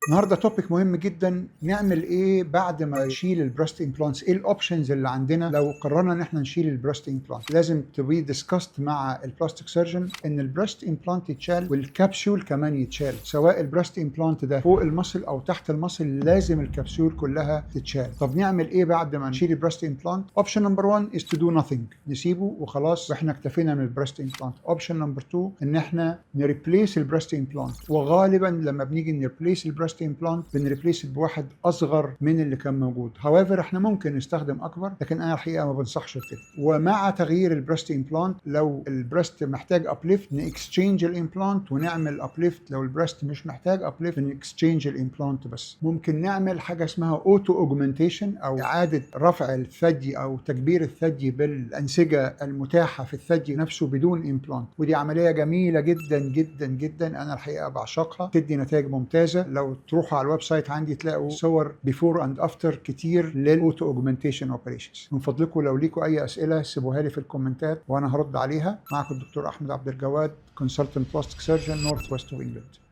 النهارده توبيك مهم جدا. نعمل ايه بعد ما نشيل البريست امبلانتس؟ ايه الاوبشنز اللي عندنا لو قررنا ان احنا نشيل البريست امبلانت؟ لازم تبي ديسكاست مع البلاستيك سيرجن ان البريست امبلانت يتشال والكبسول كمان يتشال، سواء البريست امبلانت ده فوق المصل او تحت المصل لازم الكبسول كلها تتشال. طب نعمل ايه بعد ما نشيل البريست امبلانت؟ اوبشن نمبر 1 از تو دو nothing، نسيبه وخلاص واحنا اكتفينا من البريست امبلانت. اوبشن نمبر 2 ان احنا نريبليس البريست امبلانت، وغالبا لما بنيجي نريبليس البريست امبلانت بنريبليس بواحد اصغر من اللي كان موجود. هاويفر احنا ممكن نستخدم اكبر، لكن انا الحقيقه ما بنصحش بكده. ومع تغيير البريست امبلانت لو البريست محتاج ابليفت نكستشينج الامبلانت ونعمل ابليفت، لو البريست مش محتاج ابليفت نكستشينج الامبلانت بس. ممكن نعمل حاجه اسمها اوتو اوجمنتيشن او اعاده رفع الثدي او تكبير الثدي بالانسجه المتاحه في الثدي نفسه بدون امبلانت، ودي عمليه جميله جدا جدا جدا، انا الحقيقه بعشقها، تدي نتائج ممتازه. لو تروحوا على الويب سايت عندي تلاقوا صور بيفور اند افتر كتير للاوتو اوجمنتيشن اوبريشنز. من فضلكم لو ليكوا اي اسئله سيبوها لي في الكومنتات وانا هرد عليها. معكم الدكتور احمد عبد الجواد، كونسلتنت بلاستيك سيرجن نورث ويست اوف انجلاند.